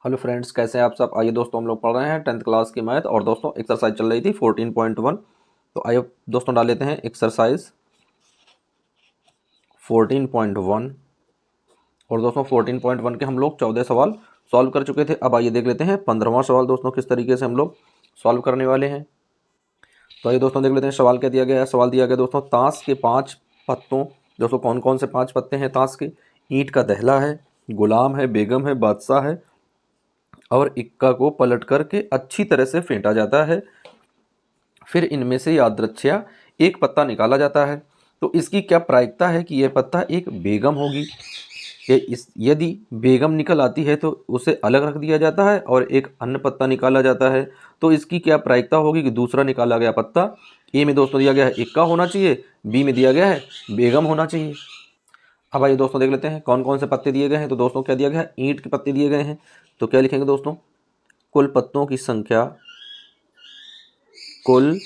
Hello friends, कैसे हैं आप सब। आइए दोस्तों, हम लोग पढ़ रहे हैं 10th क्लास की मैथ और दोस्तों एक्सरसाइज चल रही थी 14.1। तो आइए दोस्तों डाल लेते हैं एक्सरसाइज 14.1। और दोस्तों 14.1 के हम लोग 14 सवाल सॉल्व कर चुके थे। अब आइए देख लेते हैं 15वां सवाल दोस्तों किस तरीके से हम लोग सॉल्व करने वाले हैं। तो आइए दोस्तों देख लेते हैं सवाल क्या दिया गया है। सवाल दिया गया दोस्तों, ताश के 5 पत्तों, दोस्तों कौन कौन से 5 पत्ते हैं ताश के। ईंट का दहला है, गुलाम है, बेगम है, बादशाह है और इक्का को पलट करके अच्छी तरह से फेंटा जाता है। फिर इनमें से यादृच्छया एक पत्ता निकाला जाता है। तो इसकी क्या प्रायिकता है कि यह पत्ता एक बेगम होगी। यदि बेगम निकल आती है तो उसे अलग रख दिया जाता है और एक अन्य पत्ता निकाला जाता है। तो इसकी क्या प्रायिकता होगी कि दूसरा निकाला गया पत्ता ए में दोस्तों दिया गया है इक्का होना चाहिए, बी में दिया गया है बेगम होना चाहिए। अब आइए दोस्तों देख लेते हैं कौन कौन से पत्ते दिए गए हैं। तो दोस्तों क्या दिया गया है, ईंट के पत्ते दिए गए हैं। तो क्या लिखेंगे दोस्तों, कुल पत्तों की संख्या, कुल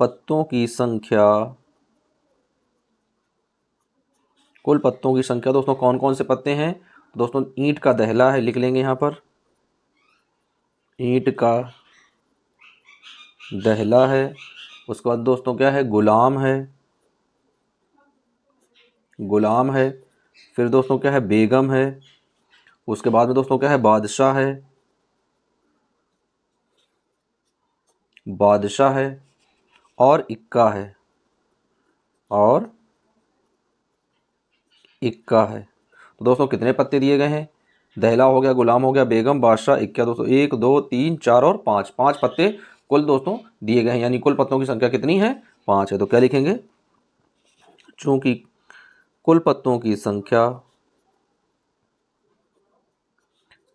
पत्तों की संख्या, कुल पत्तों की संख्या दोस्तों कौन कौन से पत्ते हैं। दोस्तों ईंट का दहला है, लिख लेंगे यहाँ पर ईंट का दहला है। उसके बाद दोस्तों क्या है, गुलाम है, गुलाम है। फिर दोस्तों क्या है, बेगम है। उसके बाद में दोस्तों क्या है, बादशाह है, बादशाह है और इक्का है, और इक्का है। तो दोस्तों कितने पत्ते दिए गए हैं, दहला हो गया, गुलाम हो गया, बेगम, बादशाह, इक्का। दोस्तों 1 2 3 4 और 5, 5 पत्ते कुल दोस्तों दिए गए हैं, यानी कुल पत्तों की संख्या कितनी है, 5 है। तो क्या लिखेंगे, चूंकि कुल पत्तों की संख्या,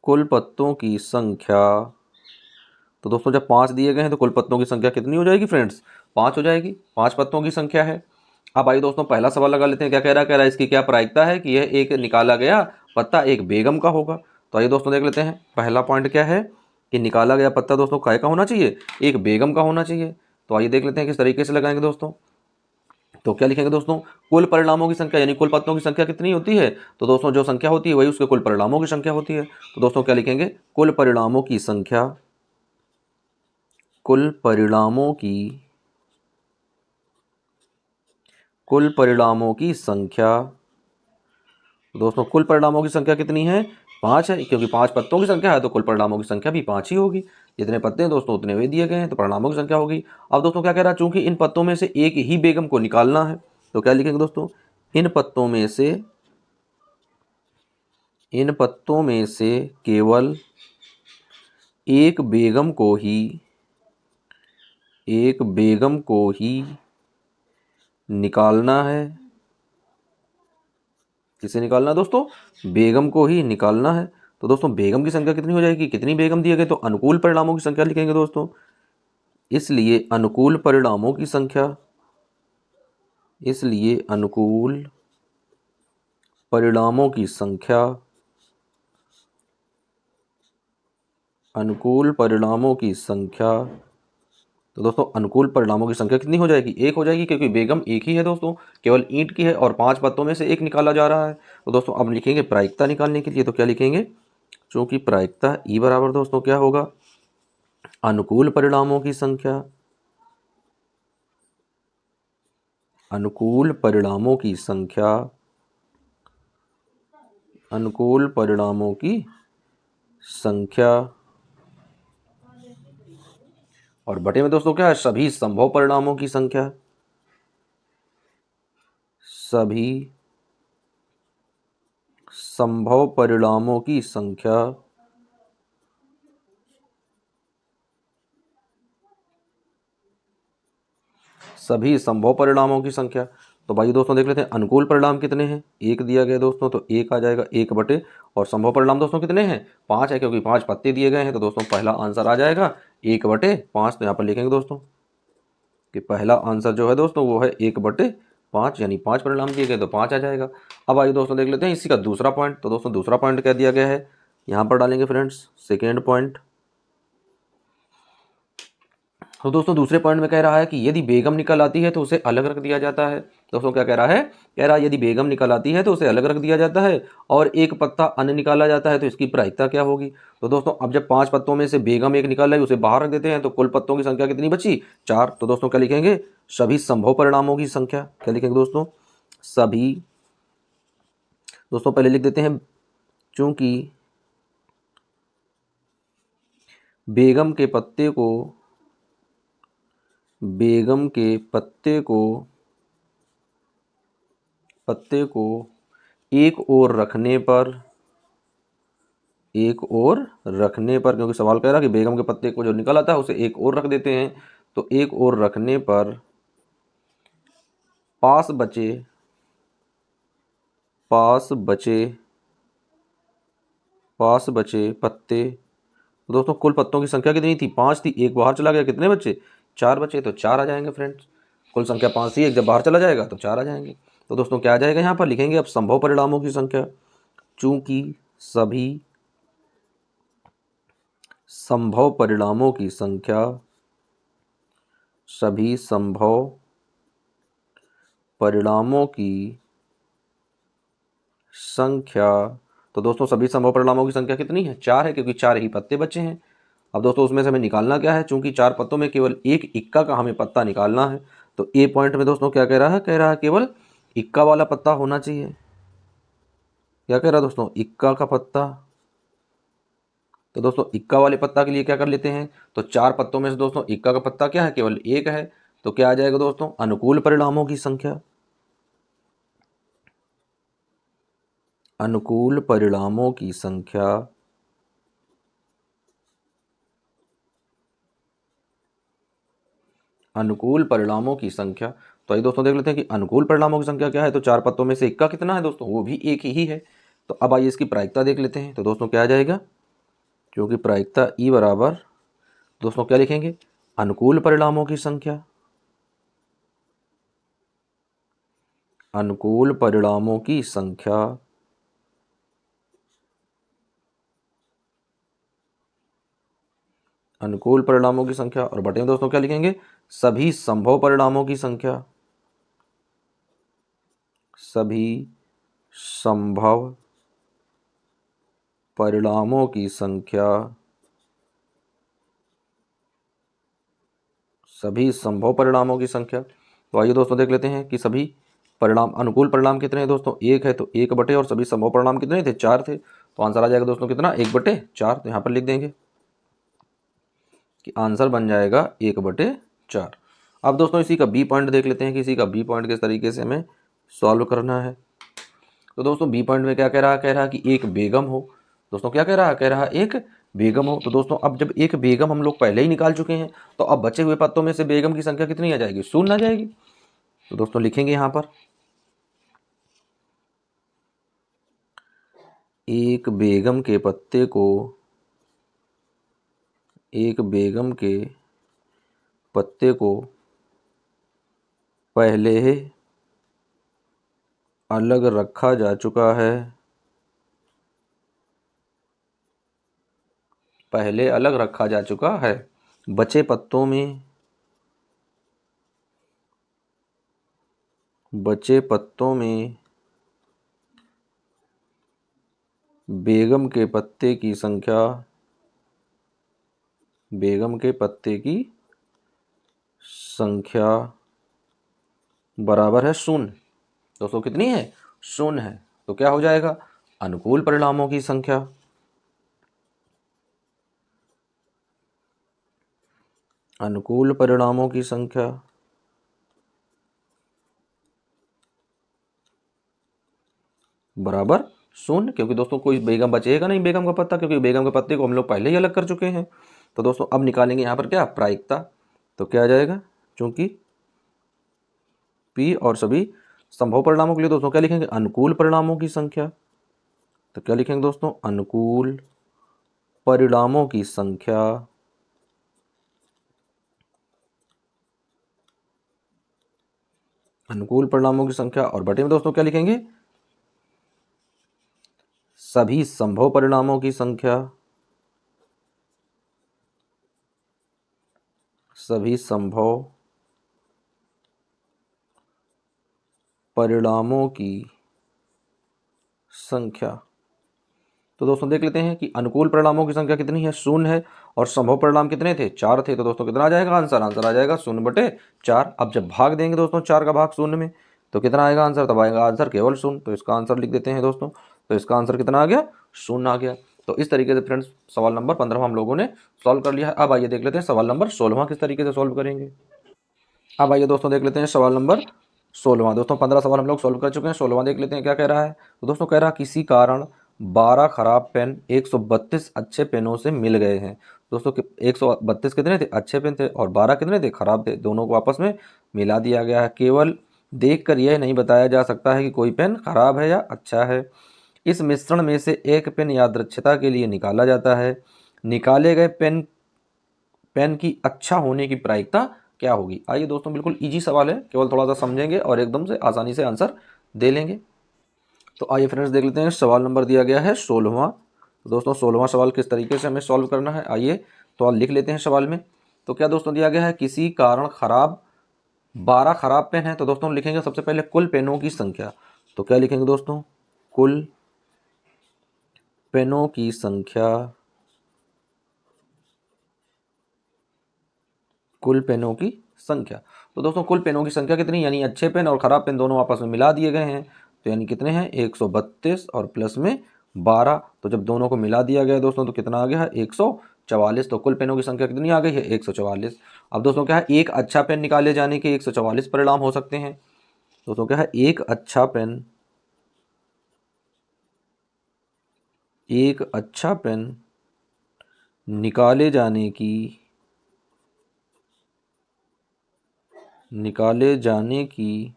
कुल पत्तों की संख्या, तो दोस्तों जब 5 दिए गए हैं तो कुल पत्तों की संख्या कितनी हो जाएगी फ्रेंड्स, 5 हो जाएगी। 5 पत्तों की संख्या है। अब आइए दोस्तों पहला सवाल लगा लेते हैं। क्या कह रहा है इसकी क्या प्रायिकता है कि यह एक निकाला गया पत्ता एक बेगम का होगा। तो आइए दोस्तों देख लेते हैं पहला पॉइंट क्या है कि निकाला गया पत्ता दोस्तों काय का होना चाहिए, एक बेगम का होना चाहिए। तो आइए देख लेते हैं किस तरीके से लगाएंगे दोस्तों। तो क्या लिखेंगे दोस्तों, कुल परिणामों की संख्या, यानी कुल पत्तों की संख्या कितनी होती है। तो दोस्तों जो संख्या होती है वही उसके कुल परिणामों की संख्या होती है। तो दोस्तों क्या लिखेंगे, कुल परिणामों की संख्या, कुल परिणामों की, कुल परिणामों की संख्या। दोस्तों कुल परिणामों की संख्या कितनी है, 5 है, क्योंकि 5 पत्तों की संख्या है तो कुल परिणामों की संख्या भी 5 ही होगी। जितने पत्ते हैं दोस्तों उतने वे दिए गए हैं, तो परिणामों की संख्या होगी। अब दोस्तों क्या कह रहा है, चूंकि इन पत्तों में से एक ही बेगम को निकालना है। तो क्या लिखेंगे दोस्तों, इन पत्तों में से, इन पत्तों में से केवल एक बेगम को ही, एक बेगम को ही निकालना है। किसे निकालना है दोस्तों, बेगम को ही निकालना है। तो दोस्तों बेगम की संख्या कितनी हो जाएगी, कितनी बेगम दिए गए, तो अनुकूल परिणामों की संख्या लिखेंगे दोस्तों। इसलिए अनुकूल परिणामों की संख्या, इसलिए अनुकूल परिणामों की संख्या, अनुकूल परिणामों की संख्या। तो दोस्तों अनुकूल परिणामों की संख्या कितनी हो जाएगी, एक हो जाएगी, क्योंकि बेगम एक ही है दोस्तों, केवल ईंट की है और 5 पत्तों में से एक निकाला जा रहा है। तो दोस्तों अब लिखेंगे प्रायिकता निकालने के लिए। तो क्या लिखेंगे, चूंकि प्रायिकता ई बराबर दोस्तों क्या होगा, अनुकूल परिणामों की संख्या, अनुकूल परिणामों की संख्या, अनुकूल परिणामों की संख्या, और बटे में दोस्तों क्या है, सभी संभव परिणामों की संख्या, सभी संभव परिणामों की संख्या, सभी संभव परिणामों की संख्या। तो भाई दोस्तों देख लेते हैं अनुकूल परिणाम कितने हैं, एक दिया गया दोस्तों, तो एक आ जाएगा, एक बटे, और संभव परिणाम दोस्तों कितने हैं, 5 है, क्योंकि 5 पत्ते दिए गए हैं। तो दोस्तों पहला आंसर आ जाएगा 1/5। तो यहाँ पर लिखेंगे दोस्तों कि पहला आंसर जो है दोस्तों वो है 1/5, यानी 5 परिणाम दिए गए तो 5 आ जाएगा। अब आइए दोस्तों देख लेते हैं इसी का दूसरा पॉइंट। तो दोस्तों दूसरा पॉइंट क्या दिया गया है, यहाँ पर डालेंगे फ्रेंड्स सेकेंड पॉइंट। तो दोस्तों दूसरे पॉइंट में कह रहा है कि यदि बेगम निकल आती है तो उसे अलग रख दिया जाता है। दोस्तों क्या कह रहा है, कह रहा है यदि बेगम निकल आती है तो उसे अलग रख दिया जाता है और एक पत्ता अन्य निकाला जाता है तो इसकी प्रायिकता क्या होगी। तो दोस्तों अब जब 5 पत्तों में से बेगम एक निकाल रही, उसे बाहर रख देते हैं तो कुल पत्तों की संख्या कितनी बची, 4। तो दोस्तों क्या लिखेंगे, सभी संभव परिणामों की संख्या। क्या लिखेंगे दोस्तों, सभी, दोस्तों पहले लिख देते हैं चूंकि बेगम के पत्ते को बेगम के पत्ते को एक ओर रखने पर क्योंकि सवाल कह रहा है कि बेगम के पत्ते को जो निकल आता है उसे एक ओर रख देते हैं, तो एक ओर रखने पर पास बचे पत्ते। तो दोस्तों कुल पत्तों की संख्या कितनी थी, 5 थी, एक बाहर चला गया, कितने बचे, 4 बचे, तो 4 आ जाएंगे फ्रेंड्स। कुल संख्या 5 थी, एक जब बाहर चला जाएगा तो 4 आ जाएंगे। तो दोस्तों क्या आ जाएगा, यहाँ पर लिखेंगे अब संभव परिणामों की संख्या। चूंकि सभी संभव परिणामों की संख्या तो दोस्तों सभी संभव परिणामों की संख्या कितनी है, 4 है, क्योंकि 4 ही पत्ते बचे हैं। अब दोस्तों उसमें से हमें निकालना क्या है, चूंकि 4 पत्तों में केवल एक इक्का का हमें पत्ता निकालना है, तो ए पॉइंट में दोस्तों क्या कह रहा है केवल इक्का वाला पत्ता होना चाहिए। क्या कह रहा है दोस्तों, इक्का का पत्ता। तो दोस्तों इक्का वाले पत्ता के लिए क्या कर लेते हैं, तो 4 पत्तों में से दोस्तों इक्का का पत्ता क्या है, केवल एक है, तो क्या आ जाएगा दोस्तों, अनुकूल परिणामों की संख्या। अनुकूल परिणामों की संख्या तो आइए दोस्तों देख लेते हैं कि अनुकूल परिणामों की संख्या क्या है। तो 4 पत्तों में से इक्का कितना है दोस्तों, वो भी एक ही है। तो अब आइए इसकी प्रायिकता देख लेते हैं। तो दोस्तों क्या आ जाएगा, क्योंकि प्रायिकता ई बराबर, दोस्तों क्या लिखेंगे, अनुकूल परिणामों की संख्या। अनुकूल परिणामों की संख्या और बटे में दोस्तों क्या लिखेंगे, सभी संभव परिणामों की संख्या। सभी संभव परिणामों की संख्या। तो आइए दोस्तों देख लेते हैं कि सभी परिणाम, अनुकूल परिणाम कितने हैं दोस्तों, एक है, तो 1 बटे, और सभी संभव परिणाम कितने थे, 4 थे। तो आंसर आ जाएगा दोस्तों कितना, 1/4। तो यहाँ पर लिख देंगे कि आंसर बन जाएगा 1/4। अब दोस्तों इसी का बी पॉइंट देख लेते हैं कि इसी का बी पॉइंट किस तरीके से हमें सॉल्व करना है। तो दोस्तों बी पॉइंट में क्या कह रहा है कि एक बेगम हो। दोस्तों क्या कह रहा है एक बेगम हो। तो दोस्तों अब जब एक बेगम हम लोग पहले ही निकाल चुके हैं, तो अब बचे हुए पत्तों में से बेगम की संख्या कितनी आ जाएगी, 0 आ जाएगी। तो दोस्तों लिखेंगे यहाँ पर, एक बेगम के पत्ते को पहले अलग रखा जा चुका है। बचे पत्तों में बेगम के पत्ते की संख्या बराबर है 0। दोस्तों कितनी है, 0 है। तो क्या हो जाएगा, अनुकूल परिणामों की संख्या। बराबर 0, क्योंकि दोस्तों कोई बेगम बचेगा नहीं बेगम का पत्ता, क्योंकि बेगम के पत्ते को हम लोग पहले ही अलग कर चुके हैं। तो दोस्तों अब निकालेंगे यहाँ पर क्या, प्रायिकता। तो क्या आ जाएगा, चूंकि पी और सभी संभव परिणामों के लिए दोस्तों क्या लिखेंगे, अनुकूल परिणामों की संख्या। तो क्या लिखेंगे दोस्तों, अनुकूल परिणामों की संख्या और बटे में दोस्तों क्या लिखेंगे, सभी संभव परिणामों की संख्या। परिणामों की संख्या। तो दोस्तों देख लेते हैं कि अनुकूल परिणामों की संख्या कितनी है, 0 है, और संभव परिणाम कितने थे, 4 थे। तो दोस्तों कितना आ जाएगा आंसर, आंसर आ जाएगा 0/4। अब जब भाग देंगे दोस्तों 4 का भाग 0 में, तो कितना आएगा आंसर, तब आएगा आंसर केवल 0। तो इसका आंसर लिख देते हैं दोस्तों। तो इसका आंसर कितना आ गया, 0 आ गया। तो इस तरीके से फ्रेंड्स सवाल नंबर 15 हम लोगों ने सॉल्व कर लिया है। अब आइए देख लेते हैं सवाल नंबर 16 किस तरीके से सॉल्व करेंगे। अब आइए दोस्तों देख लेते हैं सवाल नंबर 16। दोस्तों 15 सवाल हम लोग सॉल्व कर चुके हैं, 16वां देख लेते हैं क्या कह रहा है। तो दोस्तों कह रहा है किसी कारण 12 खराब पेन 132 अच्छे पेनों से मिल गए हैं। दोस्तों 132 कितने थे, अच्छे पेन थे, और 12 कितने थे, खराब थे। दोनों को आपस में मिला दिया गया है। केवल देखकर यह नहीं बताया जा सकता है कि कोई पेन खराब है या अच्छा है। इस मिश्रण में से एक पेन यादृच्छिकता के लिए निकाला जाता है। निकाले गए पेन की अच्छा होने की प्रायिकता क्या होगी। आइए दोस्तों बिल्कुल इजी सवाल है, केवल थोड़ा सा समझेंगे और एकदम से आसानी से आंसर दे लेंगे। तो आइए फ्रेंड्स देख लेते हैं, सवाल नंबर दिया गया है 16वां। तो दोस्तों 16वां सवाल किस तरीके से हमें सॉल्व करना है, आइए तो आप लिख लेते हैं सवाल में। तो क्या दोस्तों दिया गया है, किसी कारण खराब 12 खराब पेन है। तो दोस्तों लिखेंगे सबसे पहले कुल पेनों की संख्या। तो क्या लिखेंगे दोस्तों, कुल पेनों की संख्या, कुल पेनों की संख्या। तो दोस्तों कुल पेनों की संख्या कितनी, यानी अच्छे पेन और खराब पेन दोनों आपस में मिला दिए गए हैं। तो यानी कितने हैं, 132 और प्लस में 12। तो जब दोनों को मिला दिया गया दोस्तों तो कितना आ गया है, 144। तो कुल पेनों की संख्या कितनी आ गई है, 144। अब दोस्तों क्या है, एक अच्छा पेन निकाले जाने के 144 परिणाम हो सकते हैं। दोस्तों क्या है, एक अच्छा पेन निकाले जाने की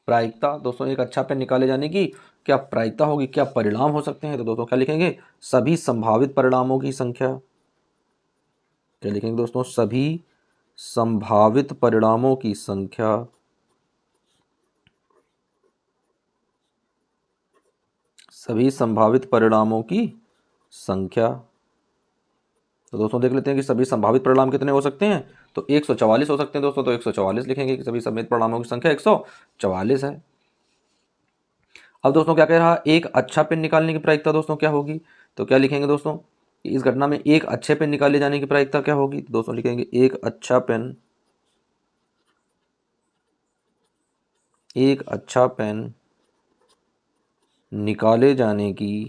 प्रायिकता। दोस्तों एक अच्छा पेन निकाले जाने की क्या प्रायिकता होगी, क्या परिणाम हो सकते हैं। तो दोस्तों क्या लिखेंगे, सभी संभावित परिणामों की संख्या। क्या लिखेंगे दोस्तों, सभी संभावित परिणामों की संख्या। सभी संभावित परिणामों की संख्या। तो दोस्तों देख लेते हैं कि सभी संभावित परिणाम कितने हो सकते हैं। तो 144 हो सकते हैं दोस्तों। तो 144 लिखेंगे कि सभी संभावित परिणामों की संख्या 144 है। अब दोस्तों क्या कह रहा है, एक अच्छा पेन निकालने की प्रायिकता दोस्तों क्या होगी। तो क्या लिखेंगे दोस्तों, इस घटना में एक अच्छे पेन निकाले जाने की प्रायिकता क्या होगी। तो दोस्तों लिखेंगे एक अच्छा पेन निकाले जाने की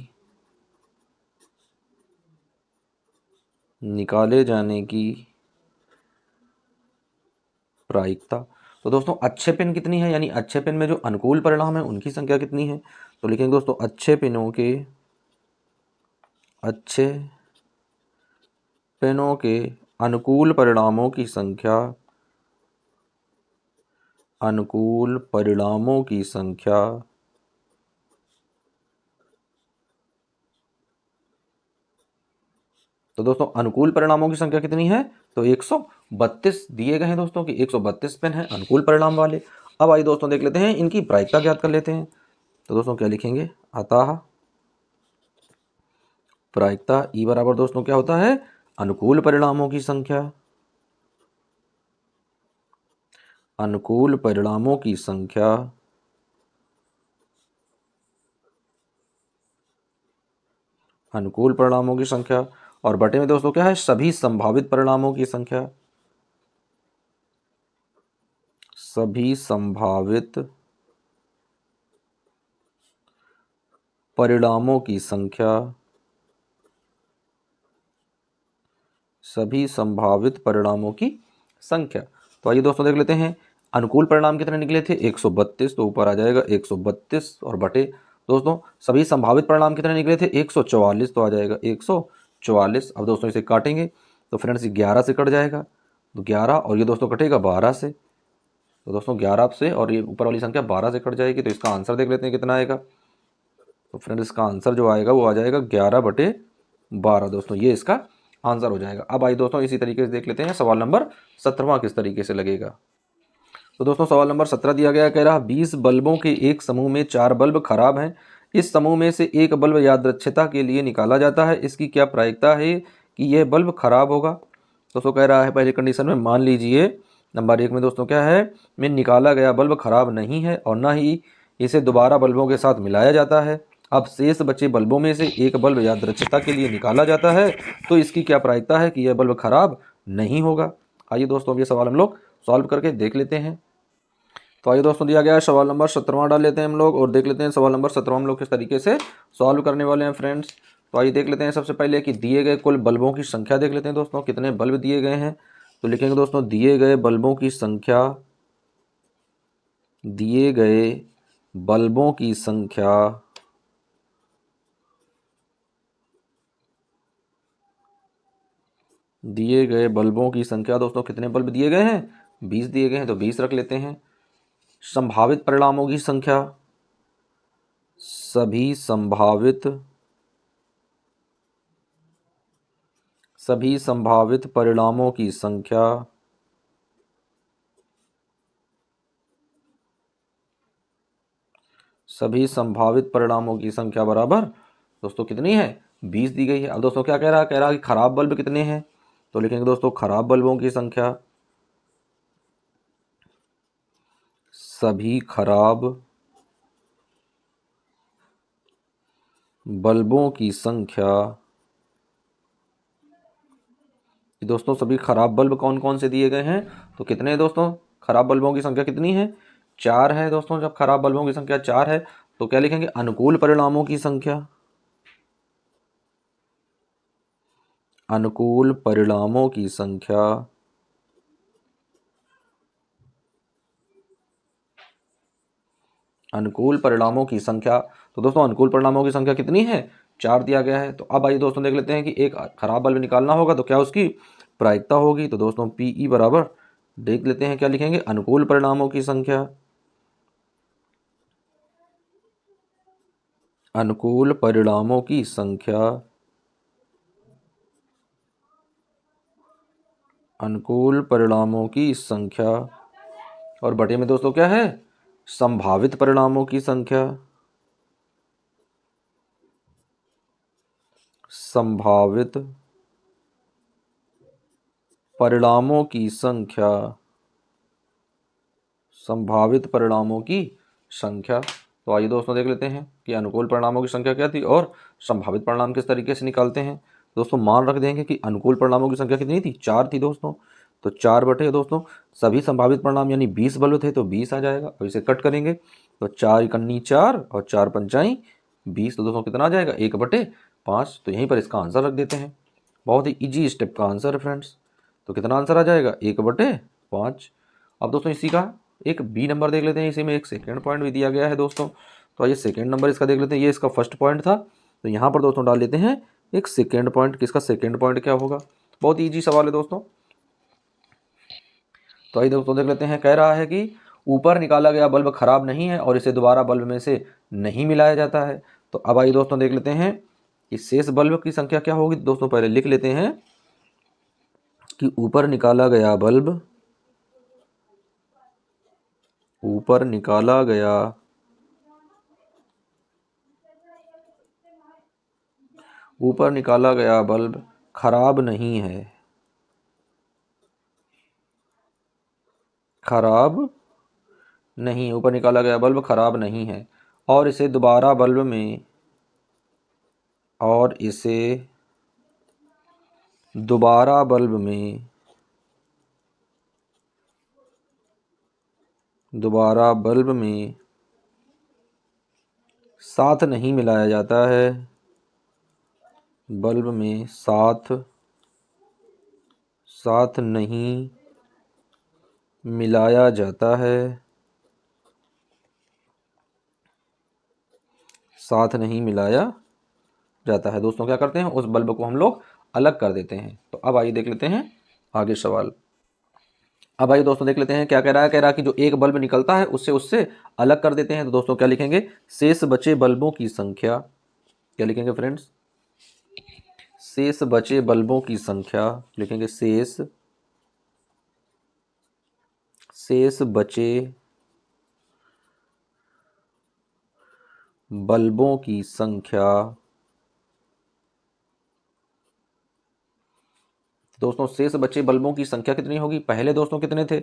प्रायिकता। तो दोस्तों अच्छे पेन कितनी है, यानी अच्छे पेन में जो अनुकूल परिणाम है उनकी संख्या कितनी है। तो लिखेंगे दोस्तों अच्छे पेनों के अनुकूल परिणामों की संख्या, अनुकूल परिणामों की संख्या तो दोस्तों अनुकूल परिणामों की संख्या कितनी है, तो 132 दिए गए हैं दोस्तों कि 132 पेन है अनुकूल परिणाम वाले। अब आइए दोस्तों देख लेते हैं इनकी प्रायिकता ज्ञात कर लेते हैं। तो दोस्तों क्या लिखेंगे, अतः प्रायिकता ई बराबर दोस्तों क्या होता है, अनुकूल परिणामों की संख्या, अनुकूल परिणामों की संख्या अनुकूल परिणामों की संख्या, और बटे में दोस्तों क्या है, सभी संभावित परिणामों की संख्या, सभी संभावित परिणामों की संख्या, सभी संभावित परिणामों की संख्या। तो आइए दोस्तों देख लेते हैं अनुकूल परिणाम कितने निकले थे, 132। तो ऊपर आ जाएगा 132 और बटे दोस्तों सभी संभावित परिणाम कितने निकले थे, 144। तो आ जाएगा 144। अब दोस्तों इसे काटेंगे तो फ्रेंड्स 11 से कट जाएगा। तो 11 और ये दोस्तों कटेगा 12 से। तो दोस्तों 11 से और ये ऊपर वाली संख्या 12 से कट जाएगी। तो इसका आंसर देख लेते हैं कितना आएगा। तो फ्रेंड्स इसका आंसर जो आएगा वो आ जाएगा 11/12। दोस्तों ये इसका आंसर हो जाएगा। अब आइए दोस्तों इसी तरीके से देख लेते हैं सवाल नंबर 17वां किस तरीके से लगेगा। तो दोस्तों सवाल नंबर 17 दिया गया, कह रहा 20 बल्बों के एक समूह में 4 बल्ब खराब हैं। इस समूह में से एक बल्ब यादृच्छिकता के लिए निकाला जाता है। इसकी क्या प्रायिकता है कि यह बल्ब खराब होगा। दोस्तों कह रहा है पहली कंडीशन में मान लीजिए नंबर 1 में दोस्तों क्या है, में निकाला गया बल्ब खराब नहीं है और ना ही इसे दोबारा बल्बों के साथ मिलाया जाता है। अब शेष बचे बल्बों में से एक बल्ब यादृच्छिकता के लिए निकाला जाता है, तो इसकी क्या प्रायिकता है कि यह बल्ब खराब नहीं होगा। आइए दोस्तों अब ये सवाल हम लोग सॉल्व करके देख लेते हैं। तो आइए दोस्तों दिया गया है सवाल नंबर 17वां डाल लेते हैं हम लोग और देख लेते हैं सवाल नंबर 17वां हम लोग किस तरीके से सॉल्व करने वाले हैं फ्रेंड्स। तो आइए देख लेते हैं सबसे पहले कि दिए गए कुल बल्बों की संख्या देख लेते हैं दोस्तों, कितने बल्ब दिए गए हैं। तो लिखेंगे दोस्तों दिए गए बल्बों की संख्या, दिए गए बल्बों की संख्या दिए गए बल्बों की संख्या दोस्तों कितने बल्ब दिए गए हैं, 20 दिए गए हैं, तो 20 रख लेते हैं। संभावित परिणामों की संख्या, सभी संभावित परिणामों की संख्या बराबर दोस्तों कितनी है, 20 दी गई है। अब दोस्तों क्या कह रहा है, कह रहा है कि खराब बल्ब कितने हैं। तो लिखेंगे दोस्तों खराब बल्बों की संख्या, सभी खराब बल्बों की संख्या। दोस्तों सभी खराब बल्ब कौन कौन से दिए गए हैं, तो कितने हैं दोस्तों, खराब बल्बों की संख्या कितनी है, 4 है दोस्तों। जब खराब बल्बों की संख्या 4 है तो क्या लिखेंगे, अनुकूल परिणामों की संख्या, अनुकूल परिणामों की संख्या अनुकूल परिणामों की संख्या। तो दोस्तों अनुकूल परिणामों की संख्या कितनी है, 4 दिया गया है। तो अब आइए दोस्तों देख लेते हैं कि एक खराब बल्ब निकालना होगा तो क्या उसकी प्रायिकता होगी। तो दोस्तों पीई बराबर देख लेते हैं क्या लिखेंगे, अनुकूल परिणामों की संख्या, अनुकूल परिणामों की संख्या, अनुकूल परिणामों की संख्या और बटे में दोस्तों क्या है, संभावित परिणामों की संख्या, संभावित परिणामों की संख्या, संभावित परिणामों की संख्या। तो आइए दोस्तों देख लेते हैं कि अनुकूल परिणामों की संख्या क्या थी और संभावित परिणाम किस तरीके से निकालते हैं। दोस्तों मान रख देंगे कि अनुकूल परिणामों की संख्या कितनी थी, 4 थी दोस्तों। तो 4 बटे दोस्तों सभी संभावित परिणाम यानी 20 बल्ब थे तो 20 आ जाएगा। अब इसे कट करेंगे तो 4 इकन्नी 4 और 4 पंचाई 20, तो दोस्तों कितना आ जाएगा, 1/5। तो यहीं पर इसका आंसर रख देते हैं। बहुत ही ईजी स्टेप का आंसर है फ्रेंड्स। तो कितना आंसर आ जाएगा, 1/5। अब दोस्तों इसी का एक बी नंबर देख लेते हैं, इसी में एक सेकेंड पॉइंट भी दिया गया है दोस्तों। तो आइए सेकेंड नंबर इसका देख लेते हैं, ये इसका फर्स्ट पॉइंट था तो यहाँ पर दोस्तों डाल लेते हैं एक सेकेंड पॉइंट। किसका सेकेंड पॉइंट क्या होगा, बहुत ईजी सवाल है दोस्तों। तो आइए दोस्तों देख लेते हैं, कह रहा है कि ऊपर निकाला गया बल्ब खराब नहीं है और इसे दोबारा बल्ब में से नहीं मिलाया जाता है। तो अब आइए दोस्तों देख लेते हैं कि शेष बल्ब की संख्या क्या होगी। दोस्तों पहले लिख लेते हैं कि ऊपर निकाला गया बल्ब, ऊपर निकाला गया बल्ब खराब नहीं है, खराब नहीं, ऊपर निकाला गया बल्ब खराब नहीं है और इसे दोबारा बल्ब में, और इसे दोबारा बल्ब में, दोबारा बल्ब में साथ नहीं मिलाया जाता है, बल्ब में साथ नहीं मिलाया जाता है, साथ नहीं मिलाया जाता है। दोस्तों क्या करते हैं, उस बल्ब को हम लोग अलग कर देते हैं। तो अब आइए देख लेते हैं आगे सवाल। अब आइए दोस्तों देख लेते हैं क्या कह रहा है, कह रहा है कि जो एक बल्ब निकलता है उससे अलग कर देते हैं। तो दोस्तों क्या लिखेंगे, शेष बचे बल्बों की संख्या, क्या लिखेंगे फ्रेंड्स, शेष बचे बल्बों की संख्या लिखेंगे, शेष बचे बल्बों की संख्या। दोस्तों शेष बचे बल्बों की संख्या कितनी होगी। पहले दोस्तों कितने थे,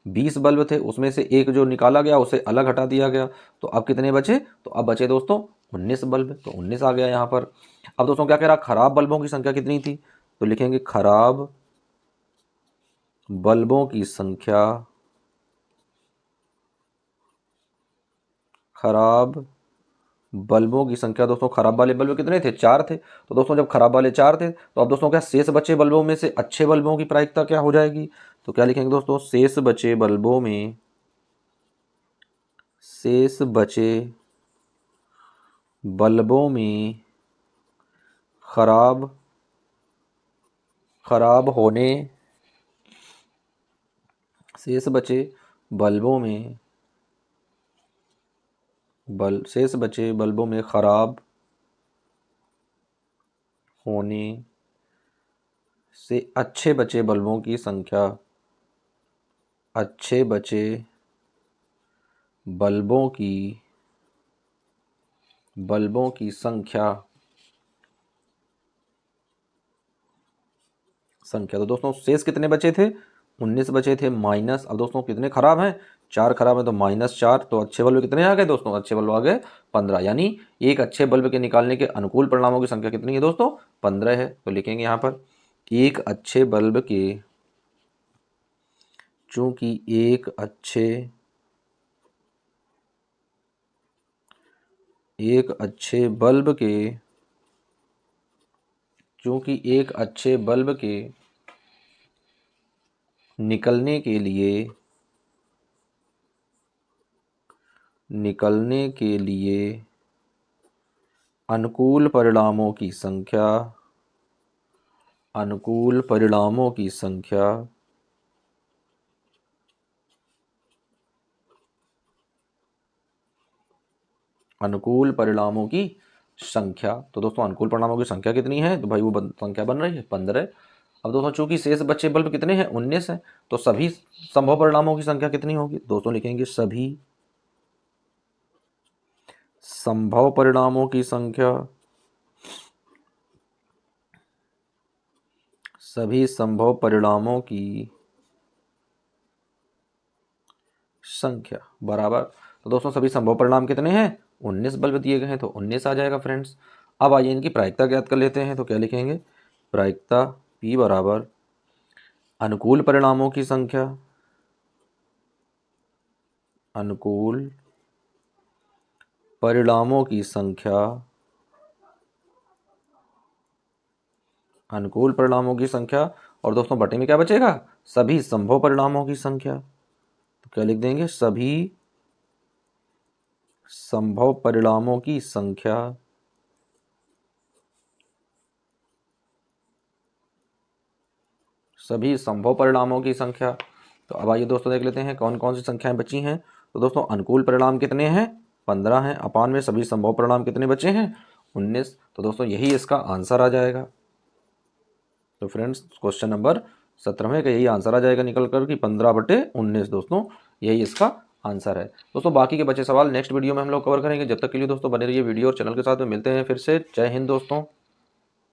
20 बल्ब थे, उसमें से एक जो निकाला गया उसे अलग हटा दिया गया, तो अब कितने बचे, तो अब बचे दोस्तों 19 बल्ब, तो 19 आ गया यहाँ पर। अब दोस्तों क्या कह रहा, खराब बल्बों की संख्या कितनी थी, तो लिखेंगे खराब बल्बों की संख्या, खराब बल्बों की संख्या। दोस्तों खराब वाले बल्ब कितने थे, 4 थे, तो दोस्तों जब खराब वाले 4 थे तो अब दोस्तों क्या शेष बचे बल्बों में से अच्छे बल्बों की प्रायिकता क्या हो जाएगी, तो क्या लिखेंगे दोस्तों, शेष बचे बल्बों में, शेष बचे बल्बों में खराब होने, शेष बचे बल्बों में शेष बचे बल्बों में खराब होने से अच्छे बचे बल्बों की संख्या, अच्छे बचे बल्बों की संख्या। तो दोस्तों शेष कितने बचे थे, 19 बचे थे, माइनस, अब दोस्तों कितने खराब हैं, 4 खराब है, तो -4, तो अच्छे बल्ब कितने आ गए दोस्तों, अच्छे बल्ब आ गए 15, यानी एक अच्छे बल्ब के निकालने के अनुकूल परिणामों की संख्या कितनी है दोस्तों, 15 है। तो लिखेंगे यहाँ पर एक अच्छे बल्ब के, चूंकि एक अच्छे बल्ब के निकलने के लिए अनुकूल परिणामों की संख्या, अनुकूल परिणामों की संख्या तो दोस्तों अनुकूल परिणामों की संख्या कितनी है, तो भाई वो संख्या बन रही है 15। अब दोस्तों चूंकि शेष बचे बल्ब कितने हैं, 19 है, तो सभी संभव परिणामों की संख्या कितनी होगी, दोस्तों लिखेंगे सभी संभव परिणामों की संख्या, सभी संभव परिणामों की संख्या बराबर, तो दोस्तों सभी संभव परिणाम कितने हैं, 19 बल्ब दिए गए हैं, तो 19 आ जाएगा फ्रेंड्स। अब आइए इनकी प्रायिकता ज्ञात कर लेते हैं, तो क्या लिखेंगे, प्रायिकता P बराबर अनुकूल परिणामों की संख्या, अनुकूल परिणामों की संख्या, अनुकूल परिणामों की संख्या, और दोस्तों बटे में क्या बचेगा, सभी संभव परिणामों की संख्या, तो क्या लिख देंगे, सभी संभव परिणामों की संख्या, सभी संभव परिणामों की संख्या। तो अब आइए दोस्तों देख लेते हैं कौन कौन सी संख्याएं बची हैं। तो दोस्तों अनुकूल परिणाम कितने हैं, 15 हैं, अपान में सभी संभव परिणाम कितने बचे हैं, 19, तो दोस्तों यही इसका आंसर आ जाएगा। तो फ्रेंड्स क्वेश्चन नंबर 17 का यही आंसर आ जाएगा निकल कर कि 15/19, दोस्तों यही इसका आंसर है। दोस्तों बाकी के बचे सवाल नेक्स्ट वीडियो में हम लोग कवर करेंगे। जब तक के लिए दोस्तों बने रहिए वीडियो और चैनल के साथ में, मिलते हैं फिर से। जय हिंद दोस्तों।